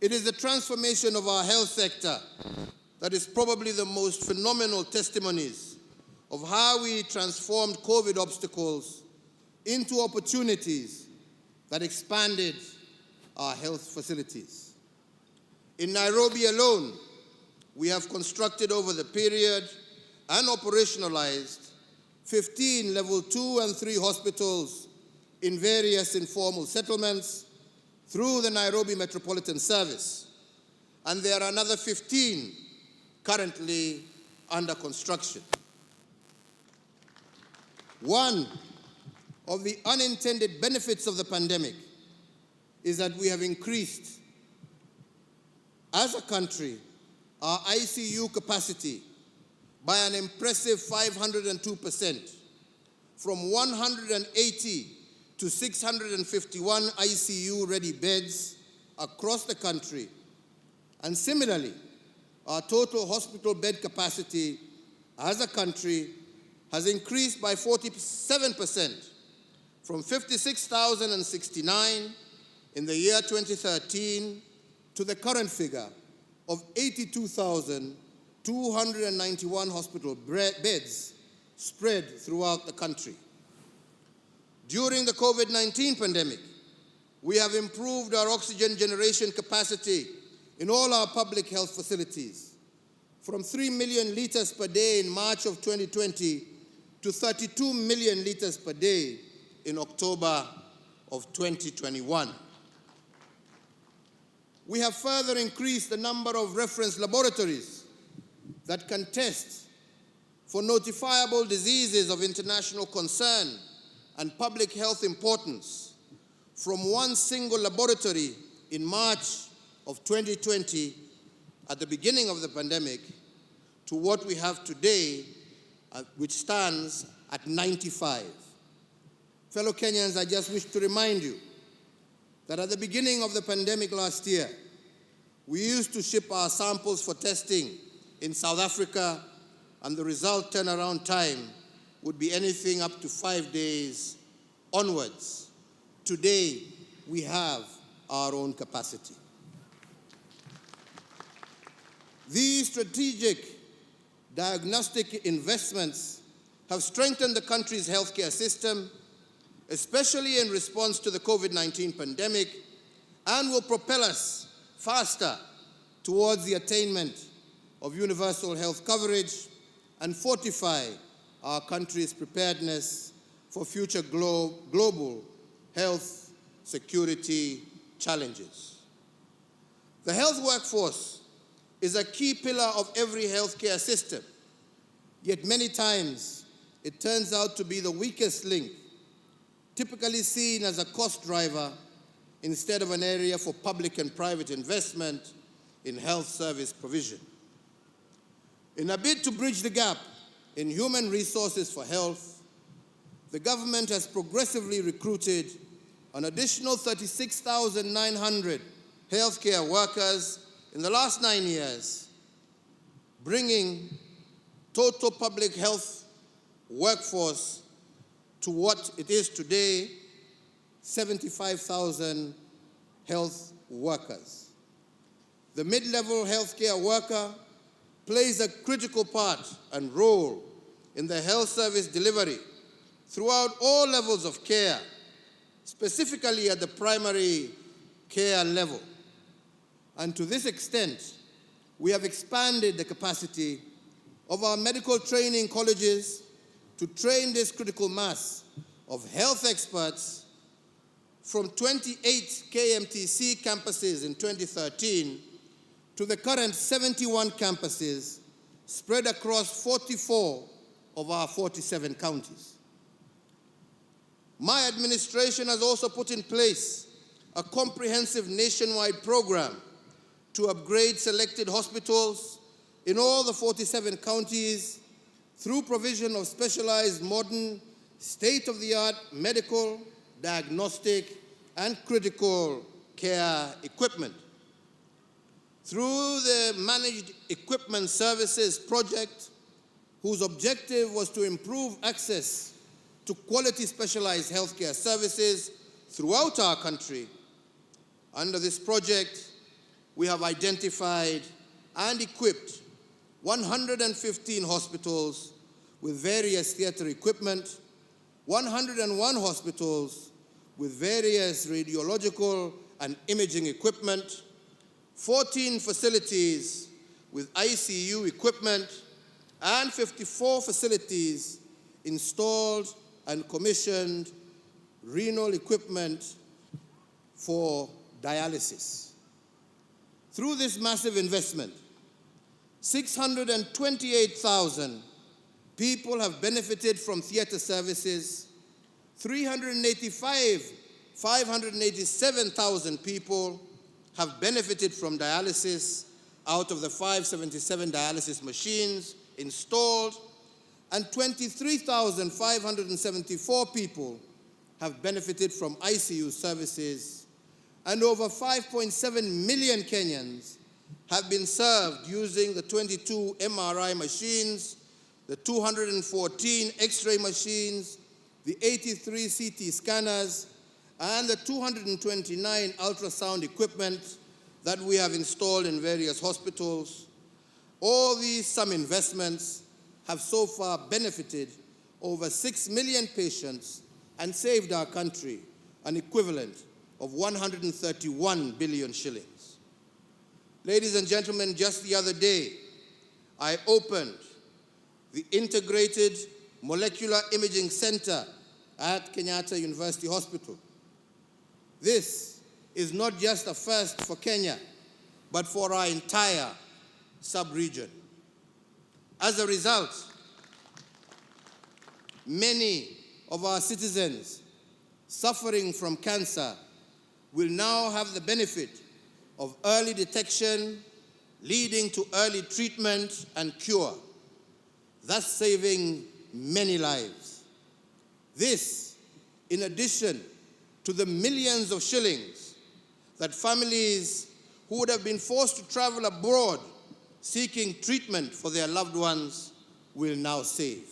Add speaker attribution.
Speaker 1: It is the transformation of our health sector that is probably the most phenomenal testimonies of how we transformed COVID obstacles into opportunities that expanded our health facilities. In Nairobi alone, we have constructed over the period and operationalized 15 level 2 and 3 hospitals in various informal settlements through the Nairobi Metropolitan Service, and there are another 15 currently under construction. One of the unintended benefits of the pandemic is that we have increased, as a country, our ICU capacity by an impressive 502%, from 180 to 651 ICU-ready beds across the country. And similarly, our total hospital bed capacity as a country has increased by 47%, from 56,069 in the year 2013 to the current figure of 82,291 hospital beds spread throughout the country. During the COVID-19 pandemic, we have improved our oxygen generation capacity in all our public health facilities, from 3 million liters per day in March of 2020 to 32 million liters per day in October of 2021. We have further increased the number of reference laboratories that can test for notifiable diseases of international concern and public health importance, from one single laboratory in March of 2020 at the beginning of the pandemic to what we have today, which stands at 95. Fellow Kenyans, I just wish to remind you that at the beginning of the pandemic last year, we used to ship our samples for testing in South Africa, and the result turnaround time would be anything up to 5 days onwards. Today, we have our own capacity. These strategic diagnostic investments have strengthened the country's healthcare system, especially in response to the COVID-19 pandemic, and will propel us faster towards the attainment of universal health coverage and fortify our country's preparedness for future global health security challenges. The health workforce is a key pillar of every healthcare system, yet many times it turns out to be the weakest link, typically seen as a cost driver instead of an area for public and private investment in health service provision. In a bid to bridge the gap in human resources for health, the government has progressively recruited an additional 36,900 healthcare workers in the last 9 years, bringing total public health workforce to what it is today, 75,000 health workers. The mid-level healthcare worker plays a critical part and role in the health service delivery throughout all levels of care, specifically at the primary care level. And to this extent, we have expanded the capacity of our medical training colleges to train this critical mass of health experts from 28 KMTC campuses in 2013 to the current 71 campuses spread across 44 of our 47 counties. My administration has also put in place a comprehensive nationwide program to upgrade selected hospitals in all the 47 counties through provision of specialized modern, state-of-the-art medical, diagnostic, and critical care equipment. Through the Managed Equipment Services project, whose objective was to improve access to quality specialized healthcare services throughout our country. Under this project, we have identified and equipped 115 hospitals with various theater equipment, 101 hospitals with various radiological and imaging equipment, 14 facilities with ICU equipment, and 54 facilities installed and commissioned renal equipment for dialysis. Through this massive investment, 628,000 people have benefited from theater services. 587,000 people have benefited from dialysis out of the 577 dialysis machines installed, and 23,574 people have benefited from ICU services, and over 5.7 million Kenyans have been served using the 22 MRI machines, the 214 X-ray machines, the 83 CT scanners, and the 229 ultrasound equipment that we have installed in various hospitals. All these some investments have so far benefited over 6 million patients and saved our country an equivalent of 131 billion shillings. Ladies and gentlemen, just the other day, I opened the Integrated Molecular Imaging Center at Kenyatta University Hospital. This is not just a first for Kenya, but for our entire sub-region. As a result, many of our citizens suffering from cancer will now have the benefit of early detection, leading to early treatment and cure, thus saving many lives. This, in addition to the millions of shillings that families who would have been forced to travel abroad seeking treatment for their loved ones will now save.